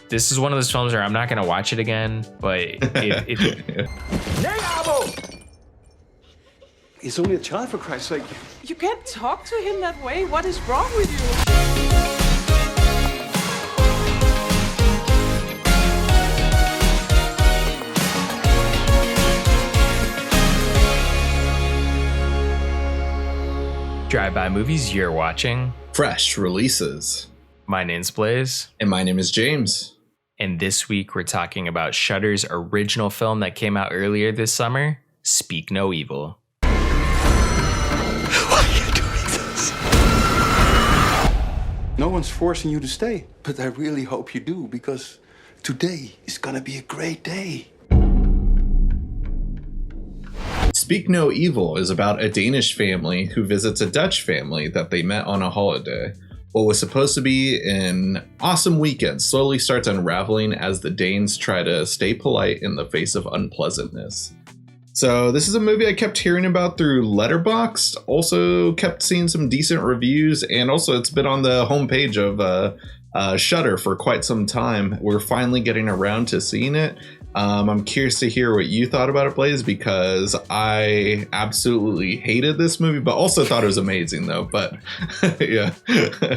this is one of those films where I'm not gonna watch it again, but it He's only a child, for Christ's sake. You can't talk to him that way. What is wrong with you? Drive-by movies, you're watching Fresh releases. My name's Blaze. And my name is James. And this week we're talking about Shudder's original film that came out earlier this summer, Speak No Evil. Why are you doing this? No one's forcing you to stay, but I really hope you do, because today is gonna be a great day. Speak No Evil is about a Danish family who visits a Dutch family that they met on a holiday. What was supposed to be an awesome weekend slowly starts unraveling as the Danes try to stay polite in the face of unpleasantness. So this is a movie I kept hearing about through Letterboxd, also kept seeing some decent reviews, and also it's been on the homepage of Shudder for quite some time. We're finally getting around to seeing it. I'm curious to hear what you thought about it, Blaze, because I absolutely hated this movie, but also thought it was amazing, though. But yeah,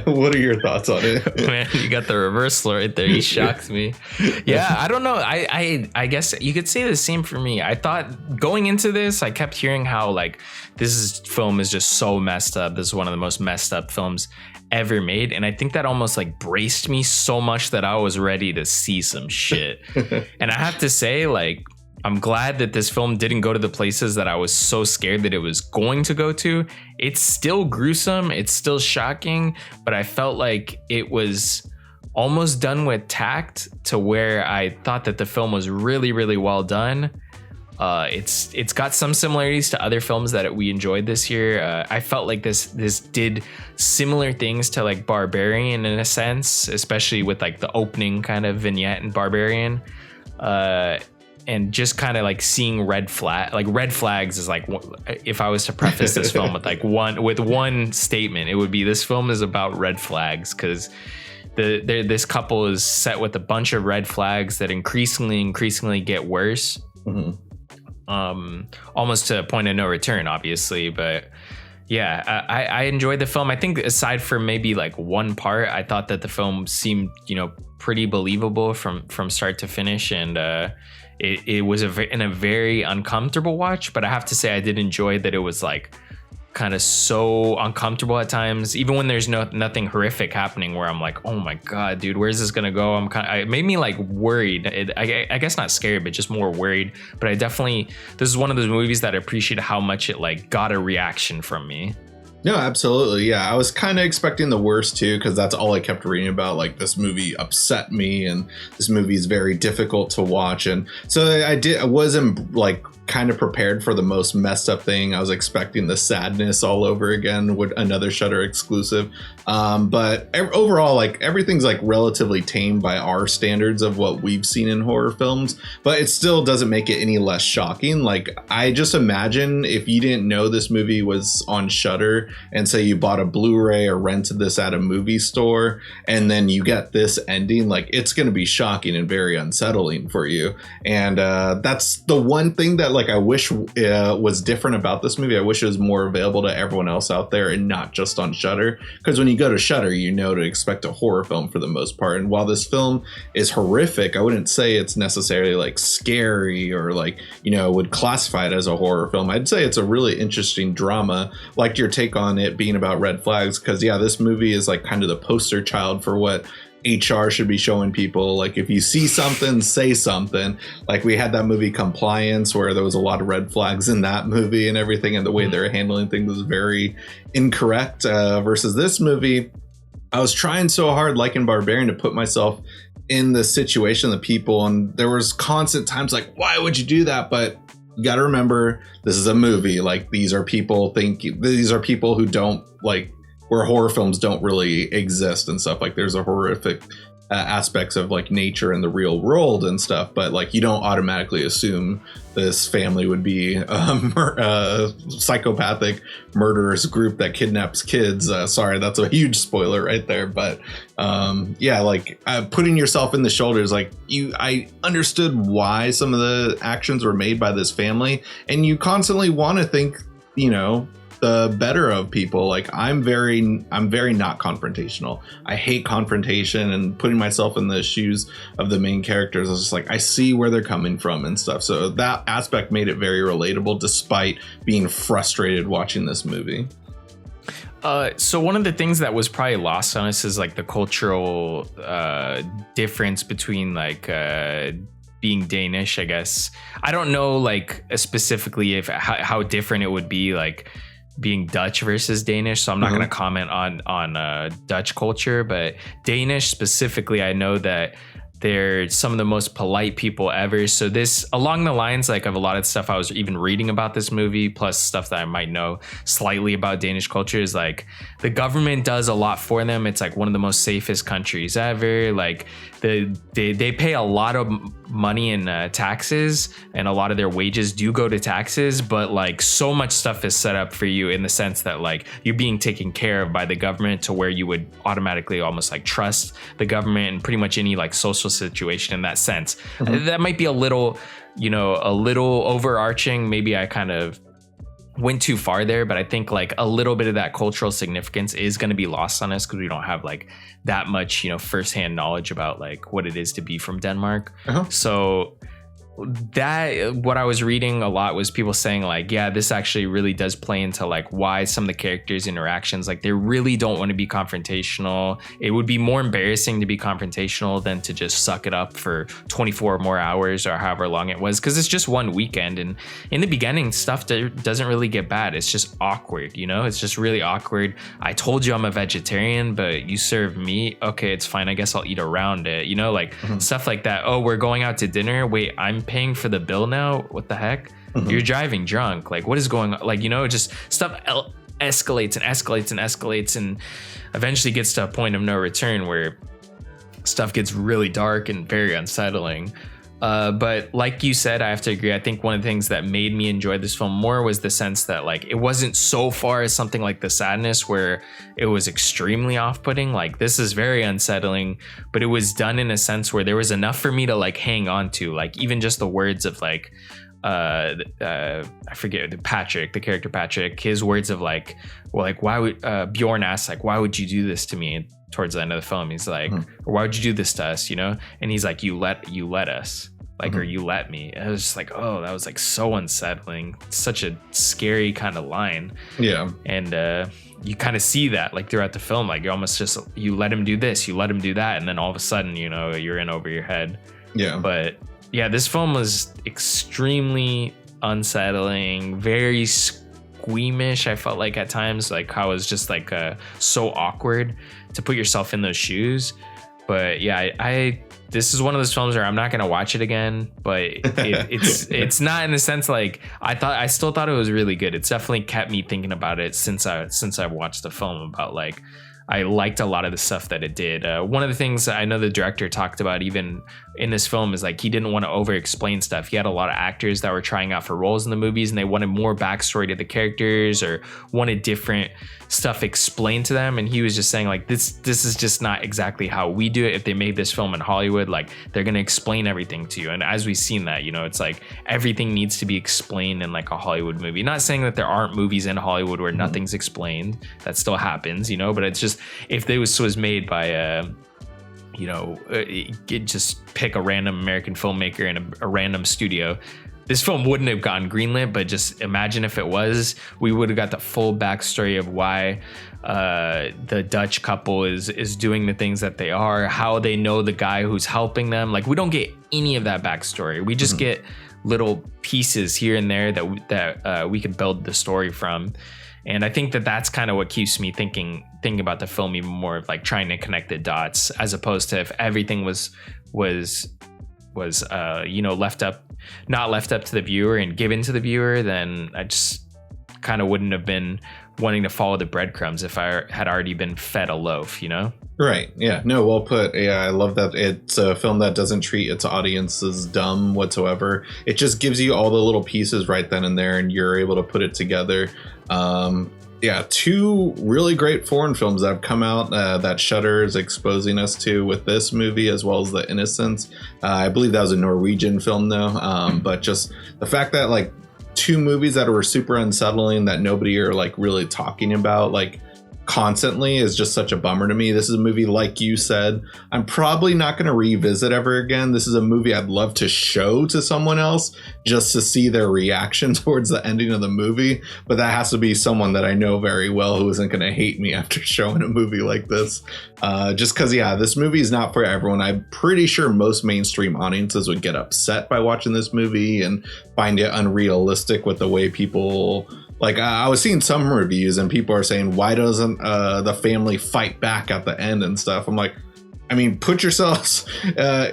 what are your thoughts on it? Man, you got the reversal right there. You shocked me. Yeah, I don't know. I guess you could say the same for me. I thought going into this, I kept hearing how like film is just so messed up. This is one of the most messed up films ever made, and I think that almost like braced me so much that I was ready to see some shit. And I have to say, like, I'm glad that this film didn't go to the places that I was so scared that it was going to go to. It's still gruesome, it's still shocking, but I felt like it was almost done with tact to where I thought that the film was really, really well done. It's got some similarities to other films that we enjoyed this year. I felt like this did similar things to like Barbarian in a sense, especially with like the opening kind of vignette in Barbarian, and just kind of like seeing red flags is like, if I was to preface this film with like one statement, it would be this film is about red flags, because this couple is set with a bunch of red flags that increasingly get worse. Mm-hmm. Almost to a point of no return, obviously, but yeah, I enjoyed the film. I think aside from maybe like one part, I thought that the film seemed, pretty believable from start to finish, and it was in a very uncomfortable watch. But I have to say, I did enjoy that it was like kind of so uncomfortable at times, even when there's nothing horrific happening, where I'm like, oh my god, dude, where's this gonna go? It made me like worried. I guess not scared, but just more worried. But this is one of those movies that I appreciate how much it like got a reaction from me. No, absolutely. Yeah, I was kind of expecting the worst too, because that's all I kept reading about. Like, this movie upset me, and this movie is very difficult to watch. And so I wasn't like kind of prepared for the most messed up thing. I was expecting the sadness all over again with another Shudder exclusive. But overall, like, everything's like relatively tame by our standards of what we've seen in horror films, but it still doesn't make it any less shocking. Like, I just imagine if you didn't know this movie was on Shudder, and say you bought a Blu-ray or rented this at a movie store, and then you get this ending, like, it's going to be shocking and very unsettling for you. And that's the one thing that like I wish was different about this movie. I wish it was more available to everyone else out there and not just on Shudder, because when you go to Shudder, to expect a horror film for the most part. And while this film is horrific, I wouldn't say it's necessarily like scary or like, would classify it as a horror film. I'd say it's a really interesting drama. Like your take on it being about red flags, because yeah, this movie is like kind of the poster child for what HR should be showing people. Like, if you see something, say something. Like, we had that movie Compliance, where there was a lot of red flags in that movie and everything, and the way they're handling things was very incorrect. Versus this movie, I was trying so hard, like in Barbarian, to put myself in the situation of the people, and there was constant times like, why would you do that? But you got to remember, this is a movie. Like, these are people who don't like, where horror films don't really exist and stuff. Like, there's a horrific aspects of like nature and the real world and stuff, but like you don't automatically assume this family would be a psychopathic murderous group that kidnaps kids. Sorry, that's a huge spoiler right there, but putting yourself in the shoulders, like I understood why some of the actions were made by this family, and you constantly want to think, the better of people. Like I'm very not confrontational. I hate confrontation, and putting myself in the shoes of the main characters, I was just like, I see where they're coming from and stuff. So that aspect made it very relatable, despite being frustrated watching this movie. So one of the things that was probably lost on us is like the cultural difference between like being Danish, I guess. I don't know like specifically how different it would be like being Dutch versus Danish, so I'm not going to comment on Dutch culture, but Danish specifically, I know that they're some of the most polite people ever. So this, along the lines like of a lot of stuff I was even reading about this movie, plus stuff that I might know slightly about Danish culture, is like the government does a lot for them. It's like one of the most safest countries ever. Like they pay a lot of money in taxes, and a lot of their wages do go to taxes, but like so much stuff is set up for you in the sense that like you're being taken care of by the government to where you would automatically almost like trust the government in pretty much any like social situation in that sense. That might be a little overarching. Maybe I kind of went too far there, but I think like a little bit of that cultural significance is going to be lost on us because we don't have like that much, firsthand knowledge about like what it is to be from Denmark. So that, what I was reading a lot was people saying like, yeah, this actually really does play into like why some of the characters' interactions, like they really don't want to be confrontational. It would be more embarrassing to be confrontational than to just suck it up for 24 more hours or however long it was, because it's just one weekend. And in the beginning, stuff doesn't really get bad. It's just awkward, it's just really awkward. I told you I'm a vegetarian, but you serve meat. Okay, it's fine. I guess I'll eat around it, stuff like that. Oh, we're going out to dinner. Wait, I'm paying for the bill now? What the heck? You're driving drunk. Like, what is going on? Like, just stuff escalates and escalates and escalates, and eventually gets to a point of no return where stuff gets really dark and very unsettling. But like you said, I have to agree. I think one of the things that made me enjoy this film more was the sense that like it wasn't so far as something like The Sadness where it was extremely off-putting. Like this is very unsettling, but it was done in a sense where there was enough for me to like hang on to, like even just the words of like I forget, the character Patrick, his words of like, well, like why would Bjorn asks like, why would you do this to me? Towards the end of the film, he's like, why would you do this to us? And he's like, you let us, like, or you let me. And I was just like, oh, that was like so unsettling. Such a scary kind of line. Yeah. And you kind of see that like throughout the film, like you almost just, you let him do this, you let him do that. And then all of a sudden, you're in over your head. Yeah. But yeah, this film was extremely unsettling, very squeamish. I felt like at times, like how it was just like so awkward to put yourself in those shoes. But yeah, I this is one of those films where I'm not gonna watch it again, but it's not in the sense like I still thought it was really good. It's definitely kept me thinking about it since I watched the film, about like I liked a lot of the stuff that it did. One of the things I know the director talked about even in this film is like he didn't want to over explain stuff. He had a lot of actors that were trying out for roles in the movies and they wanted more backstory to the characters or wanted different stuff explained to them. And he was just saying like, this is just not exactly how we do it. If they made this film in Hollywood, like they're going to explain everything to you. And as we've seen that, it's like everything needs to be explained in like a Hollywood movie. Not saying that there aren't movies in Hollywood where nothing's explained. That still happens, but it's just, if this was made by just pick a random American filmmaker in a random studio, this film wouldn't have gotten greenlit. But just imagine if it was, we would have got the full backstory of why the Dutch couple is doing the things that they are, how they know the guy who's helping them. Like we don't get any of that backstory. We just get little pieces here and there that we could build the story from. And I think that that's kind of what keeps me thinking about the film even more, of like trying to connect the dots, as opposed to if everything was not left up to the viewer and given to the viewer, then I just kind of wouldn't have been wanting to follow the breadcrumbs if I had already been fed a loaf, Right. Yeah. No, well put. Yeah, I love that. It's a film that doesn't treat its audiences dumb whatsoever. It just gives you all the little pieces right then and there, and you're able to put it together. Yeah, two really great foreign films that have come out that Shudder is exposing us to with this movie, as well as The Innocents. I believe that was a Norwegian film, though. But just the fact that like two movies that were super unsettling that nobody are like really talking about, like constantly, is just such a bummer to me. This is a movie, like you said, I'm probably not going to revisit ever again. This is a movie I'd love to show to someone else just to see their reaction towards the ending of the movie, but that has to be someone that I know very well who isn't going to hate me after showing a movie like this. Just because, yeah, this movie is not for everyone. I'm pretty sure most mainstream audiences would get upset by watching this movie and find it unrealistic with the way people... Like, I was seeing some reviews and people are saying, why doesn't the family fight back at the end and stuff? I'm like, I mean, put yourselves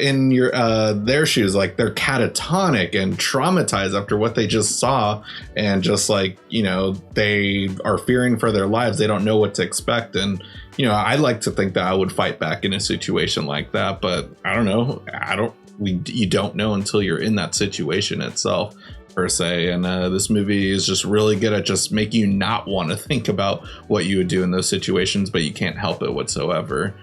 in your their shoes. Like, they're catatonic and traumatized after what they just saw. And just like, you know, they are fearing for their lives. They don't know what to expect. And, you know, I like to think that I would fight back in a situation like that. But I don't know. You don't know until you're in that situation itself, per se. And this movie is just really good at just making you not want to think about what you would do in those situations, but you can't help it whatsoever.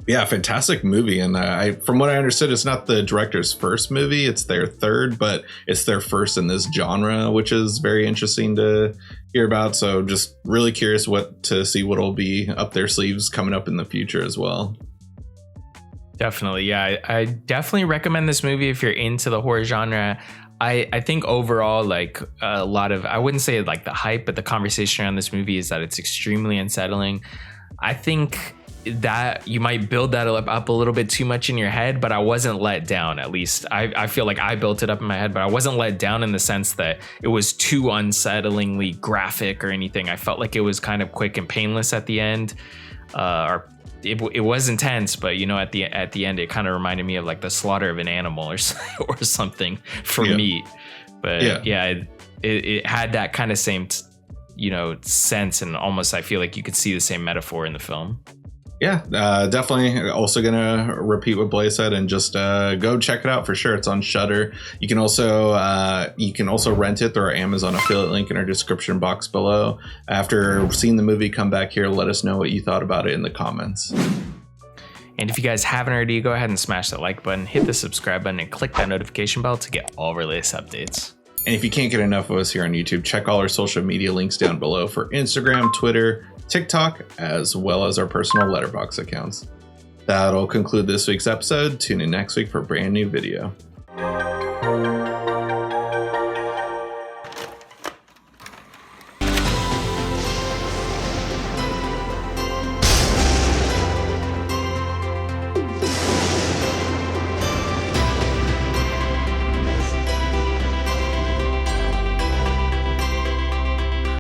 Yeah, fantastic movie. And from what I understood, it's not the director's first movie, it's their third, but it's their first in this genre, which is very interesting to hear about. So just really curious to see what will be up their sleeves coming up in the future as well. Definitely. Yeah, I definitely recommend this movie if you're into the horror genre. I think overall, like a lot of, I wouldn't say like the hype, but the conversation around this movie is that it's extremely unsettling. I think that you might build that up a little bit too much in your head, but I wasn't let down. At least I feel like I built it up in my head, but I wasn't let down in the sense that it was too unsettlingly graphic or anything. I felt like it was kind of quick and painless at the end. It was intense, but you know, at the end, it kind of reminded me of like the slaughter of an animal or something for meat. But yeah, it had that kind of same, you know, sense, and almost I feel like you could see the same metaphor in the film. Yeah, definitely. Also gonna repeat what Blaze said and just go check it out for sure. It's on Shudder. You can also rent it through our Amazon affiliate link in our description box below. After seeing the movie, come back here, let us know what you thought about it in the comments. And if you guys haven't already, go ahead and smash that like button, hit the subscribe button, and click that notification bell to get all of our latest updates. And if you can't get enough of us here on YouTube, check all our social media links down below for Instagram, Twitter, TikTok, as well as our personal Letterboxd accounts. That'll conclude this week's episode. Tune in next week for a brand new video.